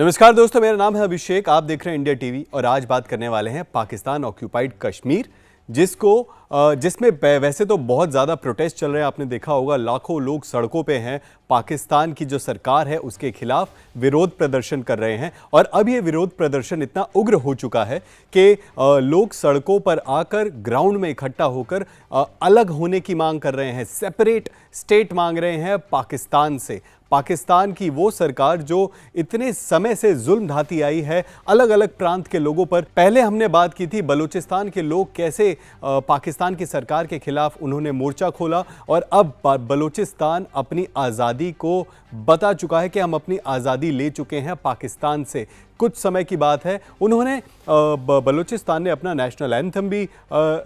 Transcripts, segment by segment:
नमस्कार दोस्तों, मेरा नाम है अभिषेक। आप देख रहे हैं इंडिया टीवी और आज बात करने वाले हैं पाकिस्तान ऑक्यूपाइड कश्मीर, जिसमें वैसे तो बहुत ज़्यादा प्रोटेस्ट चल रहे हैं। आपने देखा होगा, लाखों लोग सड़कों पे हैं, पाकिस्तान की जो सरकार है उसके खिलाफ विरोध प्रदर्शन कर रहे हैं। और अब ये विरोध प्रदर्शन इतना उग्र हो चुका है कि लोग सड़कों पर आकर ग्राउंड में इकट्ठा होकर अलग होने की मांग कर रहे हैं, सेपरेट स्टेट मांग रहे हैं पाकिस्तान से। पाकिस्तान की वो सरकार जो इतने समय से जुल्म ढाती आई है अलग अलग प्रांत के लोगों पर। पहले हमने बात की थी बलूचिस्तान के लोग कैसे पाकिस्तान की सरकार के खिलाफ उन्होंने मोर्चा खोला, और अब बलूचिस्तान अपनी आज़ादी को बता चुका है कि हम अपनी आज़ादी ले चुके हैं पाकिस्तान से। कुछ समय की बात है, उन्होंने बलूचिस्तान ने अपना नेशनल एंथम भी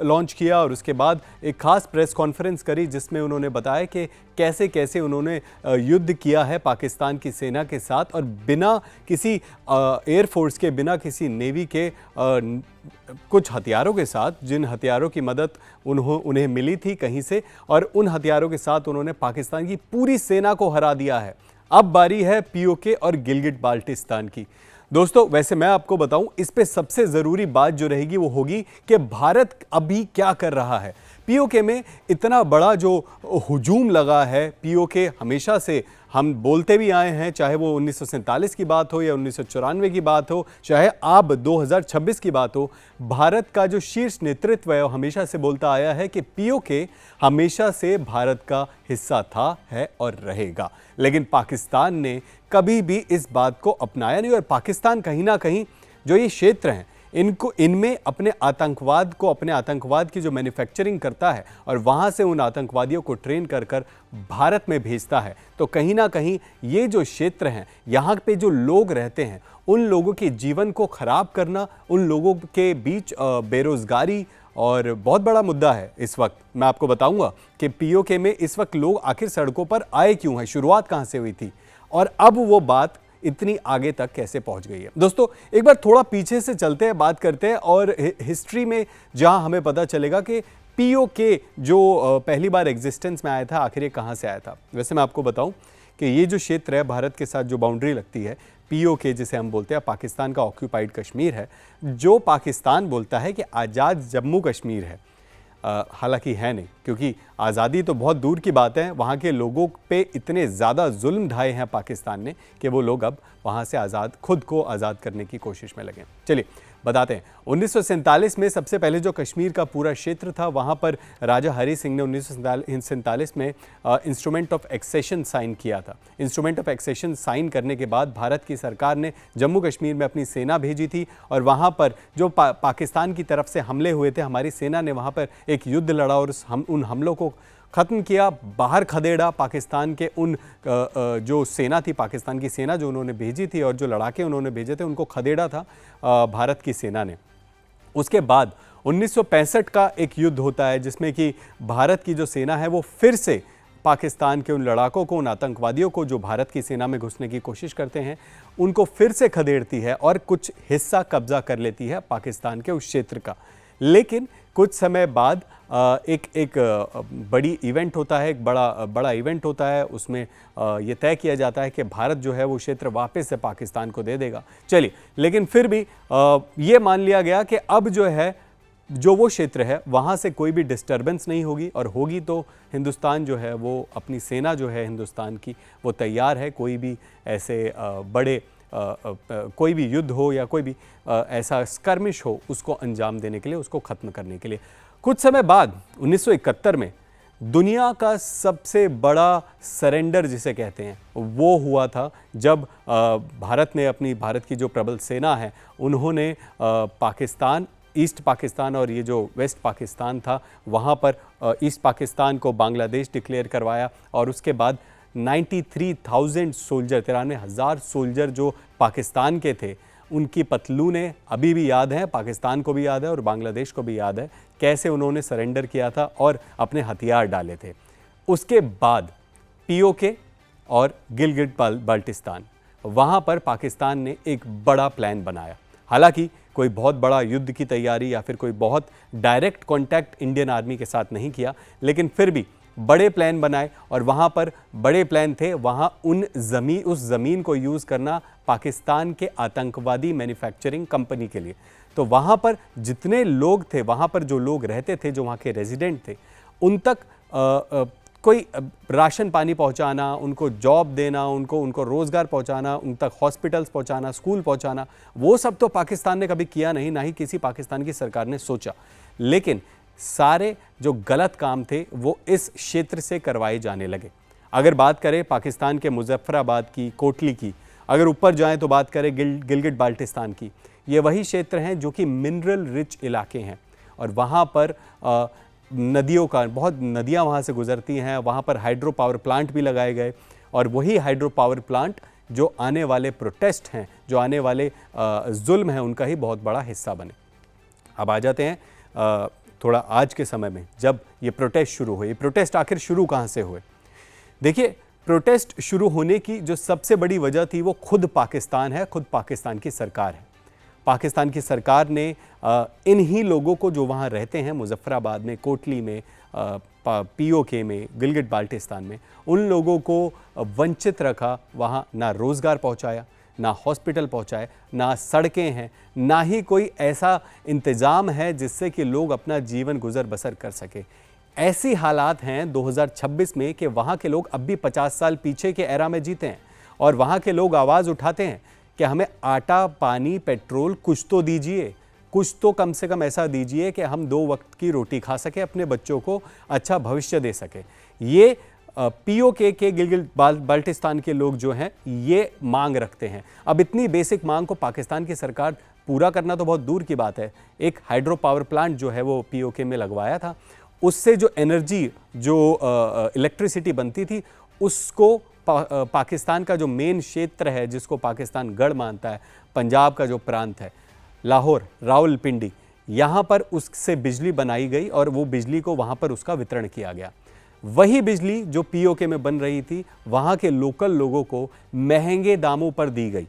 लॉन्च किया और उसके बाद एक खास प्रेस कॉन्फ्रेंस करी जिसमें उन्होंने बताया कि कैसे कैसे उन्होंने युद्ध किया है पाकिस्तान की सेना के साथ, और बिना किसी एयरफोर्स के, बिना किसी नेवी के कुछ हथियारों के साथ, जिन हथियारों की मदद उन्हें मिली थी कहीं से, और उन हथियारों के साथ उन्होंने पाकिस्तान की पूरी सेना को हरा दिया है। अब बारी है पीओके और गिलगिट बाल्टिस्तान की। दोस्तों, वैसे मैं आपको बताऊं, इस पे सबसे ज़रूरी बात जो रहेगी वो होगी कि भारत अभी क्या कर रहा है। पीओके में इतना बड़ा जो हुजूम लगा है, पीओके हमेशा से हम बोलते भी आए हैं, चाहे वो 1947 की बात हो या 1994 की बात हो, चाहे अब 2026 की बात हो, भारत का जो शीर्ष नेतृत्व है वो हमेशा से बोलता आया है कि पीओके हमेशा से भारत का हिस्सा था, है और रहेगा। लेकिन पाकिस्तान ने कभी भी इस बात को अपनाया नहीं, और पाकिस्तान कहीं ना कहीं जो ये क्षेत्र हैं इनमें अपने आतंकवाद की जो मैन्युफैक्चरिंग करता है और वहाँ से उन आतंकवादियों को ट्रेन कर कर भारत में भेजता है। तो कहीं ना कहीं ये जो क्षेत्र हैं, यहाँ पे जो लोग रहते हैं, उन लोगों के जीवन को ख़राब करना, उन लोगों के बीच बेरोज़गारी और बहुत बड़ा मुद्दा है इस वक्त। मैं आपको बताऊंगा कि पीओके में इस वक्त लोग आखिर सड़कों पर आए क्यों हैं, शुरुआत कहाँ से हुई थी और अब वो बात इतनी आगे तक कैसे पहुंच गई है। दोस्तों, एक बार थोड़ा पीछे से चलते हैं, बात करते हैं और हिस्ट्री में जहां हमें पता चलेगा कि पीओके जो पहली बार एग्जिस्टेंस में आया था, आखिर ये कहां से आया था। वैसे मैं आपको बताऊं कि ये जो क्षेत्र है, भारत के साथ जो बाउंड्री लगती है, पीओके जिसे हम बोलते हैं, पाकिस्तान का ऑक्यूपाइड कश्मीर है, जो पाकिस्तान बोलता है कि आज़ाद जम्मू कश्मीर है। हालांकि है नहीं, क्योंकि आज़ादी तो बहुत दूर की बात है। वहाँ के लोगों पे इतने ज़्यादा जुल्म ढाए हैं पाकिस्तान ने कि वो लोग अब वहाँ से खुद को आज़ाद करने की कोशिश में लगे। चलिए बताते हैं। 1947 में सबसे पहले जो कश्मीर का पूरा क्षेत्र था, वहाँ पर राजा हरी सिंह ने 1947 में इंस्ट्रूमेंट ऑफ एक्सेशन साइन किया था। इंस्ट्रूमेंट ऑफ एक्सेशन साइन करने के बाद भारत की सरकार ने जम्मू कश्मीर में अपनी सेना भेजी थी, और वहाँ पर जो पाकिस्तान की तरफ से हमले हुए थे, हमारी सेना ने वहाँ पर एक युद्ध लड़ा और उन हमलों को ख़त्म किया, बाहर खदेड़ा पाकिस्तान के उन जो सेना थी, पाकिस्तान की सेना जो उन्होंने भेजी थी और जो लड़ाके उन्होंने भेजे थे, उनको खदेड़ा था भारत की सेना ने। उसके बाद 1965 का एक युद्ध होता है जिसमें कि भारत की जो सेना है वो फिर से पाकिस्तान के उन लड़ाकों को, उन आतंकवादियों को जो भारत की सेना में घुसने की कोशिश करते हैं, उनको फिर से खदेड़ती है और कुछ हिस्सा कब्जा कर लेती है पाकिस्तान के उस क्षेत्र का। लेकिन कुछ समय बाद एक बड़ी इवेंट होता है, एक बड़ा इवेंट होता है। उसमें ये तय किया जाता है कि भारत जो है वो क्षेत्र वापस से पाकिस्तान को दे देगा। चलिए, लेकिन फिर भी ये मान लिया गया कि अब जो है, जो वो क्षेत्र है, वहाँ से कोई भी डिस्टर्बेंस नहीं होगी, और होगी तो हिंदुस्तान जो है वो अपनी सेना जो है हिंदुस्तान की, वो तैयार है कोई भी ऐसे बड़े कोई भी युद्ध हो या कोई भी ऐसा स्कर्मिश हो, उसको अंजाम देने के लिए, उसको ख़त्म करने के लिए। कुछ समय बाद 1971 में दुनिया का सबसे बड़ा सरेंडर जिसे कहते हैं वो हुआ था, जब भारत की जो प्रबल सेना है, उन्होंने पाकिस्तान, ईस्ट पाकिस्तान और ये जो वेस्ट पाकिस्तान था, वहाँ पर ईस्ट पाकिस्तान को बांग्लादेश डिक्लेयर करवाया, और उसके बाद 93,000 सोल्जर, 93,000 सोल्जर जो पाकिस्तान के थे, उनकी पतलूनें अभी भी याद हैं, पाकिस्तान को भी याद है और बांग्लादेश को भी याद है, कैसे उन्होंने सरेंडर किया था और अपने हथियार डाले थे। उसके बाद पीओके और गिलगिट बाल्टिस्तान, वहाँ पर पाकिस्तान ने एक बड़ा प्लान बनाया। हालांकि कोई बहुत बड़ा युद्ध की तैयारी या फिर कोई बहुत डायरेक्ट कॉन्टैक्ट इंडियन आर्मी के साथ नहीं किया, लेकिन फिर भी बड़े प्लान बनाए और वहाँ पर बड़े प्लान थे, वहाँ उस ज़मीन को यूज़ करना पाकिस्तान के आतंकवादी मैन्युफैक्चरिंग कंपनी के लिए। तो वहाँ पर जितने लोग थे, वहाँ पर जो लोग रहते थे, जो वहाँ के रेजिडेंट थे, उन तक कोई राशन पानी पहुंचाना, उनको जॉब देना, उनको रोज़गार पहुंचाना, उन तक हॉस्पिटल्स पहुंचाना, स्कूल पहुंचाना, वो सब तो पाकिस्तान ने कभी किया नहीं, ना ही किसी पाकिस्तान की सरकार ने सोचा। लेकिन सारे जो गलत काम थे वो इस क्षेत्र से करवाए जाने लगे। अगर बात करें पाकिस्तान के मुजफ्फराबाद की, कोटली की, अगर ऊपर जाएं तो बात करें गिलगिट बाल्टिस्तान की, ये वही क्षेत्र हैं जो कि मिनरल रिच इलाके हैं और वहाँ पर नदियों का बहुत नदियाँ वहाँ से गुजरती हैं। वहाँ पर हाइड्रो पावर प्लांट भी लगाए गए और वही हाइड्रो पावर प्लांट जो आने वाले प्रोटेस्ट हैं, जो आने वाले जुल्म हैं, उनका ही बहुत बड़ा हिस्सा बने। अब आ जाते हैं थोड़ा आज के समय में, जब ये प्रोटेस्ट शुरू हुए। ये प्रोटेस्ट आखिर शुरू कहाँ से हुए? देखिए, प्रोटेस्ट शुरू होने की जो सबसे बड़ी वजह थी वो खुद पाकिस्तान है, खुद पाकिस्तान की सरकार है। पाकिस्तान की सरकार ने इन ही लोगों को जो वहाँ रहते हैं, मुजफ्फराबाद में, कोटली में, पीओके में, गिलगिट बाल्टिस्तान में, उन लोगों को वंचित रखा। वहाँ ना रोज़गार पहुँचाया, ना हॉस्पिटल पहुँचाए, ना सड़कें हैं, ना ही कोई ऐसा इंतज़ाम है जिससे कि लोग अपना जीवन गुजर बसर कर सके। ऐसी हालात हैं 2026 में कि वहाँ के लोग अब भी 50 साल पीछे के एरा में जीते हैं और वहाँ के लोग आवाज़ उठाते हैं कि हमें आटा, पानी, पेट्रोल कुछ तो दीजिए, कुछ तो कम से कम ऐसा दीजिए कि हम 2 वक्त की रोटी खा सके, अपने बच्चों को अच्छा भविष्य दे सके। ये पीओके के गिलगिट बाल्टिस्तान के लोग जो हैं ये मांग रखते हैं। अब इतनी बेसिक मांग को पाकिस्तान की सरकार पूरा करना तो बहुत दूर की बात है। एक हाइड्रो पावर प्लांट जो है वो पीओके में लगवाया था, उससे जो एनर्जी, जो इलेक्ट्रिसिटी बनती थी, उसको पाकिस्तान का जो मेन क्षेत्र है, जिसको पाकिस्तान गढ़ मानता है, पंजाब का जो प्रांत है, लाहौर, रावलपिंडी, यहाँ पर उससे बिजली बनाई गई और वो बिजली को वहाँ पर उसका वितरण किया गया। वही बिजली जो पीओके में बन रही थी, वहाँ के लोकल लोगों को महंगे दामों पर दी गई।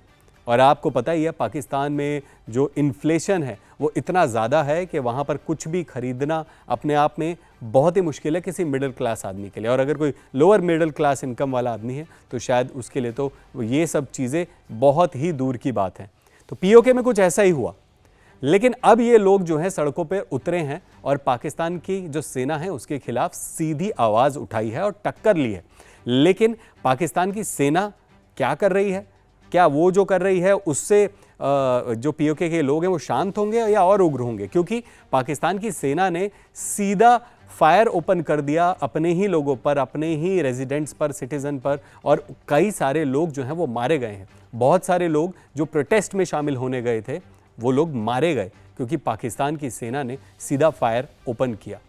और आपको पता ही है पाकिस्तान में जो इन्फ्लेशन है वो इतना ज़्यादा है कि वहाँ पर कुछ भी खरीदना अपने आप में बहुत ही मुश्किल है किसी मिडिल क्लास आदमी के लिए। और अगर कोई लोअर मिडिल क्लास इनकम वाला आदमी है तो शायद उसके लिए तो ये सब चीज़ें बहुत ही दूर की बात है। तो पीओके में कुछ ऐसा ही हुआ। लेकिन अब ये लोग जो हैं सड़कों पर उतरे हैं और पाकिस्तान की जो सेना है उसके खिलाफ सीधी आवाज़ उठाई है और टक्कर ली है। लेकिन पाकिस्तान की सेना क्या कर रही है? क्या वो जो कर रही है उससे जो पीओके के लोग हैं वो शांत होंगे या और उग्र होंगे? क्योंकि पाकिस्तान की सेना ने सीधा फायर ओपन कर दिया अपने ही लोगों पर, अपने ही रेजिडेंट्स पर, सिटीजन पर, और कई सारे लोग जो हैं वो मारे गए हैं। बहुत सारे लोग जो प्रोटेस्ट में शामिल होने गए थे वो लोग मारे गए क्योंकि पाकिस्तान की सेना ने सीधा फायर ओपन किया।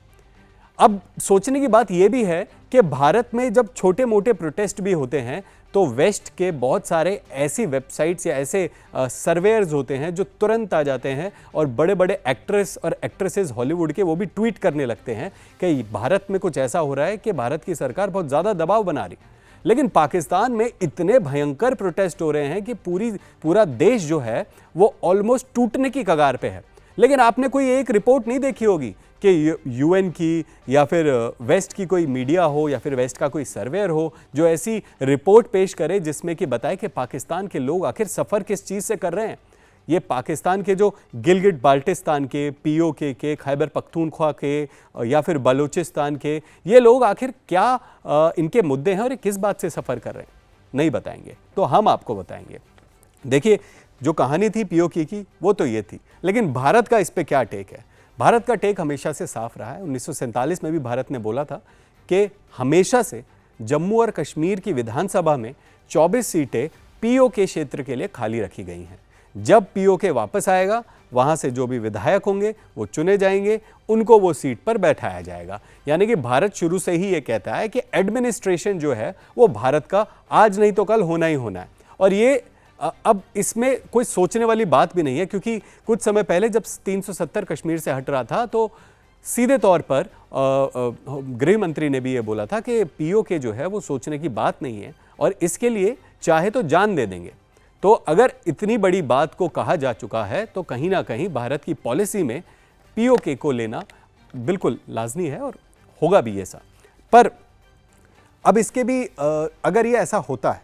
अब सोचने की बात यह भी है कि भारत में जब छोटे मोटे प्रोटेस्ट भी होते हैं तो वेस्ट के बहुत सारे ऐसी वेबसाइट्स या ऐसे सर्वेयर्स होते हैं जो तुरंत आ जाते हैं और बड़े बड़े एक्ट्रेस और एक्ट्रेसेस हॉलीवुड के वो भी ट्वीट करने लगते हैं कि भारत में कुछ ऐसा हो रहा है कि भारत की सरकार बहुत ज़्यादा दबाव बना रही। लेकिन पाकिस्तान में इतने भयंकर प्रोटेस्ट हो रहे हैं कि पूरा देश जो है वो ऑलमोस्ट टूटने की कगार पे है। लेकिन आपने कोई एक रिपोर्ट नहीं देखी होगी कि यूएन की या फिर वेस्ट की कोई मीडिया हो या फिर वेस्ट का कोई सर्वेयर हो जो ऐसी रिपोर्ट पेश करे जिसमें कि बताए कि पाकिस्तान के लोग आखिर सफ़र किस चीज़ से कर रहे हैं। ये पाकिस्तान के जो गिलगिट बाल्टिस्तान के, पीओके के, खैबर पख्तूनख्वा के या फिर बलूचिस्तान के ये लोग आखिर क्या इनके मुद्दे हैं और ये किस बात से सफ़र कर रहे हैं, नहीं बताएंगे तो हम आपको बताएंगे। देखिए, जो कहानी थी पीओके की वो तो ये थी, लेकिन भारत का इस पे क्या टेक है? भारत का टेक हमेशा से साफ रहा है। 1947 में भी भारत ने बोला था कि हमेशा से जम्मू और कश्मीर की विधानसभा में 24 सीटें पीओके क्षेत्र के लिए खाली रखी गई हैं। जब पीओके वापस आएगा वहां से जो भी विधायक होंगे वो चुने जाएंगे, उनको वो सीट पर बैठाया जाएगा। यानी कि भारत शुरू से ही ये कहता है कि एडमिनिस्ट्रेशन जो है वो भारत का आज नहीं तो कल होना ही होना है। और ये अब इसमें कोई सोचने वाली बात भी नहीं है, क्योंकि कुछ समय पहले जब 370 कश्मीर से हट रहा था तो सीधे तौर पर गृह मंत्री ने भी ये बोला था कि पीओके जो है वो सोचने की बात नहीं है और इसके लिए चाहे तो जान दे देंगे। तो अगर इतनी बड़ी बात को कहा जा चुका है तो कहीं ना कहीं भारत की पॉलिसी में पीओके को लेना बिल्कुल लाजमी है और होगा भी ऐसा। पर अब इसके भी अगर ये ऐसा होता है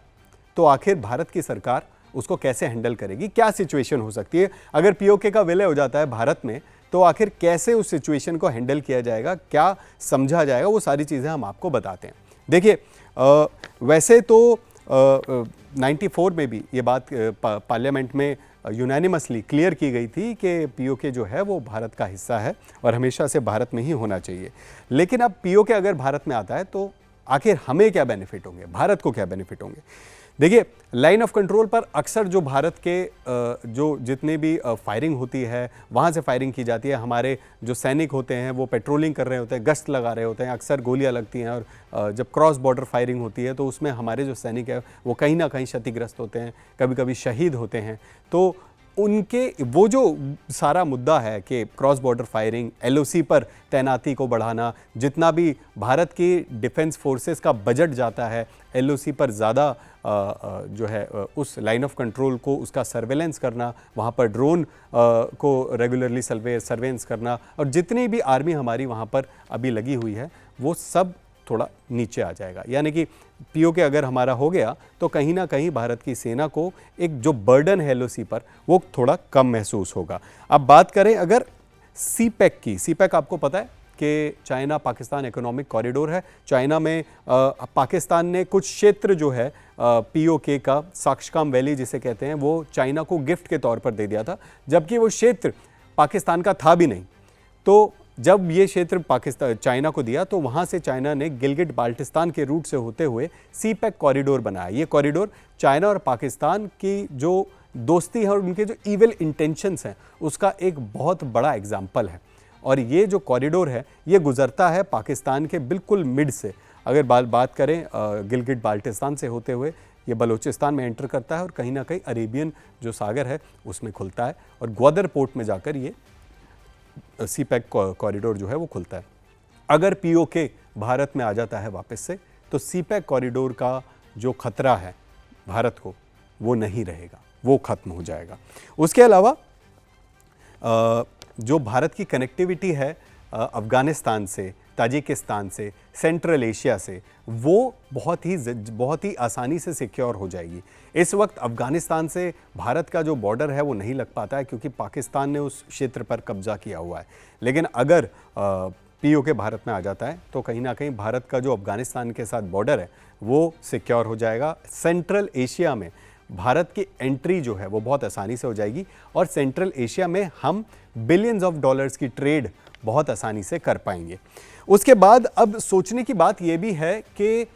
तो आखिर भारत की सरकार उसको कैसे हैंडल करेगी, क्या सिचुएशन हो सकती है अगर पीओके का विलय हो जाता है भारत में, तो आखिर कैसे उस सिचुएशन को हैंडल किया जाएगा, क्या समझा जाएगा, वो सारी चीज़ें हम आपको बताते हैं। देखिए वैसे तो 94 में भी ये बात पार्लियामेंट में यूनानिमसली क्लियर की गई थी कि पीओके जो है वो भारत का हिस्सा है और हमेशा से भारत में ही होना चाहिए। लेकिन अब पीओके अगर भारत में आता है तो आखिर हमें क्या बेनिफिट होंगे, भारत को क्या बेनिफिट होंगे। देखिए लाइन ऑफ कंट्रोल पर अक्सर जो भारत के जो जितने भी फायरिंग होती है वहाँ से फायरिंग की जाती है, हमारे जो सैनिक होते हैं वो पेट्रोलिंग कर रहे होते हैं, गश्त लगा रहे होते हैं, अक्सर गोलियाँ लगती हैं और जब क्रॉस बॉर्डर फायरिंग होती है तो उसमें हमारे जो सैनिक है वो कहीं ना कहीं क्षतिग्रस्त होते हैं, कभी कभी शहीद होते हैं। तो उनके वो जो सारा मुद्दा है कि क्रॉस बॉर्डर फायरिंग, एलओसी पर तैनाती को बढ़ाना, जितना भी भारत की डिफेंस फोर्सेस का बजट जाता है एलओसी पर ज़्यादा जो है उस लाइन ऑफ कंट्रोल को उसका सर्वेलेंस करना, वहाँ पर ड्रोन को रेगुलरली सर्वेलेंस करना, और जितनी भी आर्मी हमारी वहाँ पर अभी लगी हुई है वो सब थोड़ा नीचे आ जाएगा। यानी कि पीओके अगर हमारा हो गया तो कहीं ना कहीं भारत की सेना को एक जो बर्डन है एलओसी पर वो थोड़ा कम महसूस होगा। अब बात करें अगर सीपैक की, सीपैक आपको पता है कि चाइना पाकिस्तान इकोनॉमिक कॉरिडोर है। चाइना में पाकिस्तान ने कुछ क्षेत्र जो है पीओके का, साक्षकाम वैली जिसे कहते हैं, वो चाइना को गिफ्ट के तौर पर दे दिया था, जबकि वो क्षेत्र पाकिस्तान का था भी नहीं। तो जब ये क्षेत्र पाकिस्तान चाइना को दिया तो वहाँ से चाइना ने गिलगिट बाल्टिस्तान के रूट से होते हुए सीपैक कॉरिडोर बनाया। ये कॉरिडोर चाइना और पाकिस्तान की जो दोस्ती है और उनके जो इविल इंटेंशंस हैं उसका एक बहुत बड़ा एग्जाम्पल है। और ये जो कॉरिडोर है ये गुजरता है पाकिस्तान के बिल्कुल मिड से। अगर बात करें गिलगिट बाल्टिस्तान से होते हुए ये बलूचिस्तान में एंटर करता है और कहीं ना कहीं अरेबियन जो सागर है उसमें खुलता है और ग्वादर पोर्ट में जाकर ये सीपैक कॉरिडोर जो है वो खुलता है। अगर पीओके भारत में आ जाता है वापस से तो सीपैक कॉरिडोर का जो खतरा है भारत को वो नहीं रहेगा, वो खत्म हो जाएगा। उसके अलावा जो भारत की कनेक्टिविटी है अफ़गानिस्तान से, ताजिकिस्तान से, सेंट्रल एशिया से, वो बहुत ही आसानी से सिक्योर हो जाएगी। इस वक्त अफ़गानिस्तान से भारत का जो बॉर्डर है वो नहीं लग पाता है क्योंकि पाकिस्तान ने उस क्षेत्र पर कब्जा किया हुआ है। लेकिन अगर पीओके भारत में आ जाता है तो कहीं ना कहीं भारत का जो अफ़गानिस्तान के साथ बॉर्डर है वो सिक्योर हो जाएगा। सेंट्रल एशिया में भारत की एंट्री जो है वो बहुत आसानी से हो जाएगी और सेंट्रल एशिया में हम बिलियंस ऑफ डॉलर्स की ट्रेड बहुत आसानी से कर पाएंगे। उसके बाद अब सोचने की बात यह भी है कि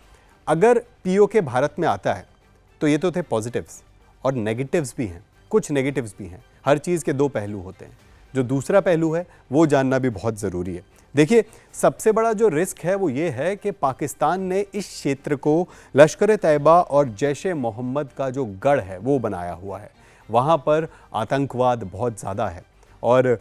अगर पीओके भारत में आता है तो ये तो थे पॉजिटिव्स और नेगेटिव्स भी हैं, कुछ नेगेटिव्स भी हैं। हर चीज़ के दो पहलू होते हैं। जो दूसरा पहलू है वो जानना भी बहुत ज़रूरी है। देखिए सबसे बड़ा जो रिस्क है वो ये है कि पाकिस्तान ने इस क्षेत्र को लश्कर-ए-तैयबा और जैश-ए-मोहम्मद का जो गढ़ है वो बनाया हुआ है। वहाँ पर आतंकवाद बहुत ज़्यादा है और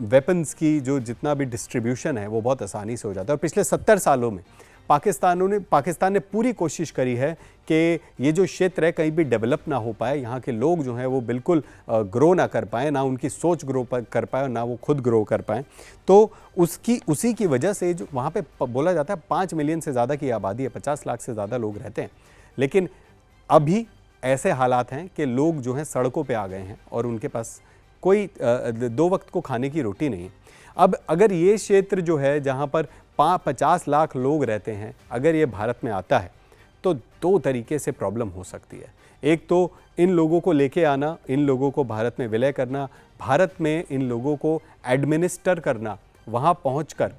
वेपन्स की जो जितना भी डिस्ट्रीब्यूशन है वो बहुत आसानी से हो जाता है। और पिछले 70 सालों में पाकिस्तान ने पूरी कोशिश करी है कि ये जो क्षेत्र है कहीं भी डेवलप ना हो पाए, यहाँ के लोग जो हैं वो बिल्कुल ग्रो ना कर पाएँ, ना उनकी सोच ग्रो कर पाए और ना वो खुद ग्रो कर पाएँ। तो उसी की वजह से जो वहाँ पे बोला जाता है 5 मिलियन से ज़्यादा की आबादी है, 50 लाख से ज़्यादा लोग रहते हैं। लेकिन अभी ऐसे हालात हैं कि लोग जो हैं सड़कों पे आ गए हैं और उनके पास कोई 2 वक्त को खाने की रोटी नहीं है। अब अगर ये क्षेत्र जो है जहाँ पर 50 लाख लोग रहते हैं, अगर ये भारत में आता है तो 2 तरीके से प्रॉब्लम हो सकती है। एक तो इन लोगों को लेके आना, इन लोगों को भारत में विलय करना, भारत में इन लोगों को एडमिनिस्टर करना, वहाँ पहुँचकर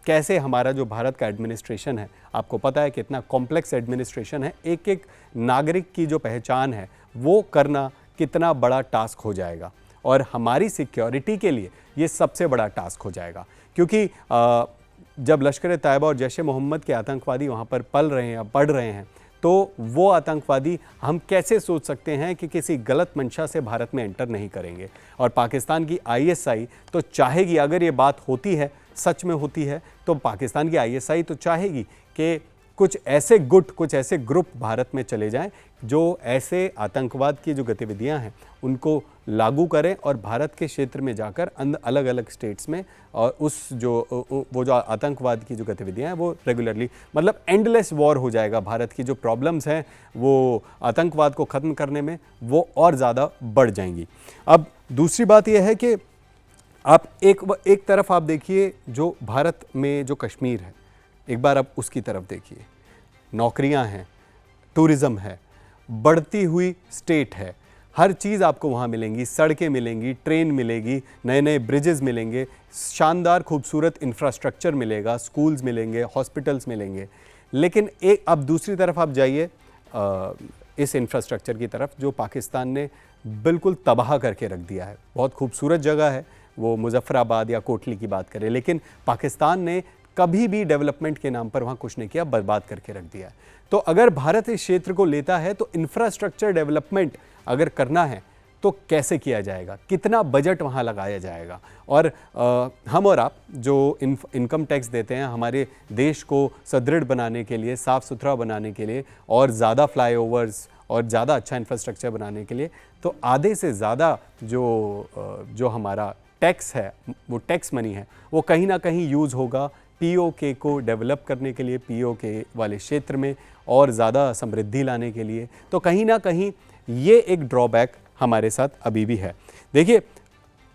कैसे हमारा जो भारत का एडमिनिस्ट्रेशन है, आपको पता है कितना कॉम्प्लेक्स एडमिनिस्ट्रेशन है, एक नागरिक की जो पहचान है वो करना कितना बड़ा टास्क हो जाएगा। और हमारी सिक्योरिटी के लिए ये सबसे बड़ा टास्क हो जाएगा क्योंकि जब लश्कर-ए-तैयबा और जैश-ए-मोहम्मद के आतंकवादी वहाँ पर पल रहे हैं, बढ़ रहे हैं, तो वो आतंकवादी हम कैसे सोच सकते हैं कि किसी गलत मंशा से भारत में एंटर नहीं करेंगे। और पाकिस्तान की आईएसआई तो चाहेगी, अगर ये बात होती है, सच में होती है, तो पाकिस्तान की आईएसआई तो चाहेगी कि कुछ ऐसे गुट, कुछ ऐसे ग्रुप भारत में चले जाएं जो ऐसे आतंकवाद की जो गतिविधियां हैं उनको लागू करें और भारत के क्षेत्र में जाकर अलग अलग स्टेट्स में और वो जो आतंकवाद की जो गतिविधियां हैं वो रेगुलरली, मतलब एंडलेस वॉर हो जाएगा। भारत की जो प्रॉब्लम्स हैं वो आतंकवाद को ख़त्म करने में वो और ज़्यादा बढ़ जाएंगी। अब दूसरी बात यह है कि आप एक तरफ आप देखिए जो भारत में जो कश्मीर है, एक बार आप उसकी तरफ देखिए। नौकरियां हैं, टूरिज़्म है, बढ़ती हुई स्टेट है, हर चीज़ आपको वहाँ मिलेंगी, सड़कें मिलेंगी, ट्रेन मिलेगी, नए नए ब्रिजेस मिलेंगे, शानदार खूबसूरत इंफ्रास्ट्रक्चर मिलेगा, स्कूल्स मिलेंगे, हॉस्पिटल्स मिलेंगे। लेकिन एक अब दूसरी तरफ आप जाइए इस इंफ्रास्ट्रक्चर की तरफ जो पाकिस्तान ने बिल्कुल तबाह करके रख दिया है। बहुत खूबसूरत जगह है वो, मुजफ्फराबाद या कोटली की बात करें, लेकिन पाकिस्तान ने कभी भी डेवलपमेंट के नाम पर वहाँ कुछ नहीं किया, बर्बाद करके रख दिया है। तो अगर भारत इस क्षेत्र को लेता है तो इंफ्रास्ट्रक्चर डेवलपमेंट अगर करना है तो कैसे किया जाएगा, कितना बजट वहाँ लगाया जाएगा। और हम और आप जो इनकम टैक्स देते हैं हमारे देश को सुदृढ़ बनाने के लिए, साफ़ सुथरा बनाने के लिए और ज़्यादा फ्लाईओवर्स और ज़्यादा अच्छा इंफ्रास्ट्रक्चर बनाने के लिए, तो आधे से ज़्यादा जो हमारा टैक्स है, वो टैक्स मनी है, वो कहीं ना कहीं यूज़ होगा पीओके को डेवलप करने के लिए, पीओके वाले क्षेत्र में और ज़्यादा समृद्धि लाने के लिए। तो कहीं ना कहीं ये एक ड्रॉबैक हमारे साथ अभी भी है। देखिए,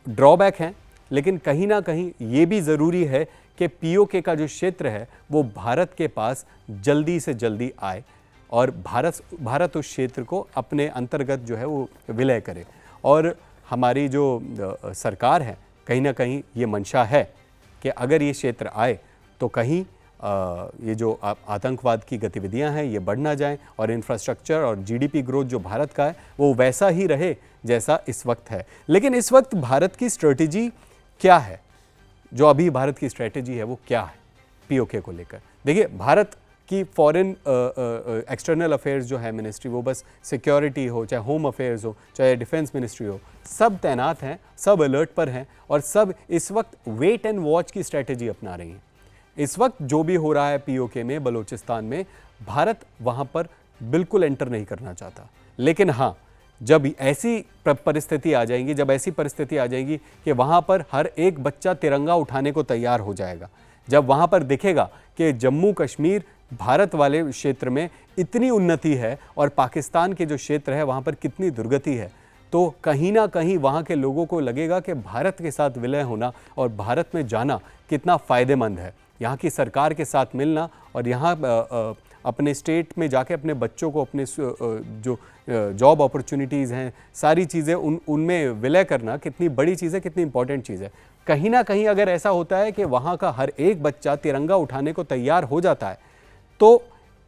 ड्रॉबैक हैं, लेकिन कहीं ना कहीं ये भी ज़रूरी है कि पीओके का जो क्षेत्र है वो भारत के पास जल्दी से जल्दी आए और भारत उस क्षेत्र को अपने अंतर्गत जो है वो विलय करे। और हमारी जो सरकार है, कहीं ना कहीं ये मंशा है कि अगर ये क्षेत्र आए तो कहीं ये जो आतंकवाद की गतिविधियां हैं ये बढ़ ना जाएं और इंफ्रास्ट्रक्चर और जीडीपी ग्रोथ जो भारत का है वो वैसा ही रहे जैसा इस वक्त है। लेकिन इस वक्त भारत की स्ट्रेटजी क्या है, जो अभी भारत की स्ट्रेटजी है वो क्या है पीओके को लेकर? देखिए, भारत की फॉरेन एक्सटर्नल अफेयर्स जो है मिनिस्ट्री, वो बस सिक्योरिटी हो, चाहे होम अफेयर्स हो, चाहे डिफेंस मिनिस्ट्री हो, सब तैनात हैं, सब अलर्ट पर हैं और सब इस वक्त वेट एंड वॉच की स्ट्रेटजी अपना रही हैं। इस वक्त जो भी हो रहा है पीओके में, बलूचिस्तान में, भारत वहाँ पर बिल्कुल एंटर नहीं करना चाहता। लेकिन हाँ, जब ऐसी परिस्थिति आ जाएगी, जब ऐसी परिस्थिति आ जाएगी कि वहाँ पर हर एक बच्चा तिरंगा उठाने को तैयार हो जाएगा, जब वहाँ पर दिखेगा कि जम्मू कश्मीर भारत वाले क्षेत्र में इतनी उन्नति है और पाकिस्तान के जो क्षेत्र है वहाँ पर कितनी दुर्गति है, तो कहीं ना कहीं वहाँ के लोगों को लगेगा कि भारत के साथ विलय होना और भारत में जाना कितना फ़ायदेमंद है। यहाँ की सरकार के साथ मिलना और यहाँ अपने स्टेट में जाके अपने बच्चों को अपने जो जॉब अपॉर्चुनिटीज़ हैं, सारी चीज़ें उनमें विलय करना कितनी बड़ी चीज़ है, कितनी इंपॉर्टेंट चीज़ है। कहीं ना कहीं अगर ऐसा होता है कि वहाँ का हर एक बच्चा तिरंगा उठाने को तैयार हो जाता है तो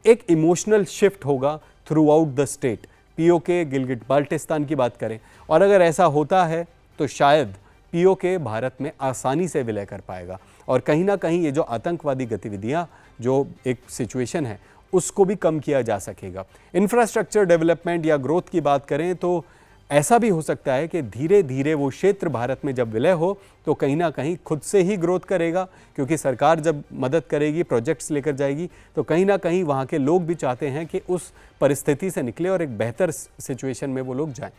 एक इमोशनल शिफ्ट होगा through out the state. PoK Gilgit Baltistan की बात करें, और अगर ऐसा होता है तो शायद पीओके भारत में आसानी से विलय कर पाएगा और कहीं ना कहीं ये जो आतंकवादी गतिविधियां, जो एक सिचुएशन है, उसको भी कम किया जा सकेगा। इंफ्रास्ट्रक्चर डेवलपमेंट या ग्रोथ की बात करें तो ऐसा भी हो सकता है कि धीरे धीरे वो क्षेत्र भारत में जब विलय हो तो कहीं ना कहीं खुद से ही ग्रोथ करेगा, क्योंकि सरकार जब मदद करेगी, प्रोजेक्ट्स लेकर जाएगी, तो कहीं ना कहीं वहाँ के लोग भी चाहते हैं कि उस परिस्थिति से निकले और एक बेहतर सिचुएशन में वो लोग जाएं।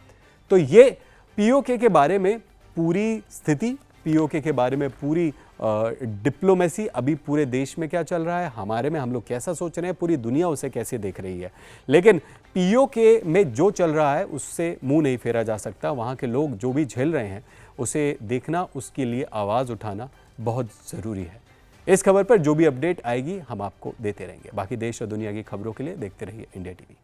तो ये पीओके के बारे में पूरी स्थिति, पीओके के बारे में पूरी डिप्लोमेसी, अभी पूरे देश में क्या चल रहा है, हमारे में हम लोग कैसा सोच रहे हैं, पूरी दुनिया उसे कैसे देख रही है। लेकिन पीओके में जो चल रहा है उससे मुंह नहीं फेरा जा सकता। वहाँ के लोग जो भी झेल रहे हैं उसे देखना, उसके लिए आवाज़ उठाना बहुत ज़रूरी है। इस खबर पर जो भी अपडेट आएगी हम आपको देते रहेंगे। बाकी देश और दुनिया की खबरों के लिए देखते रहिए इंडिया टीवी।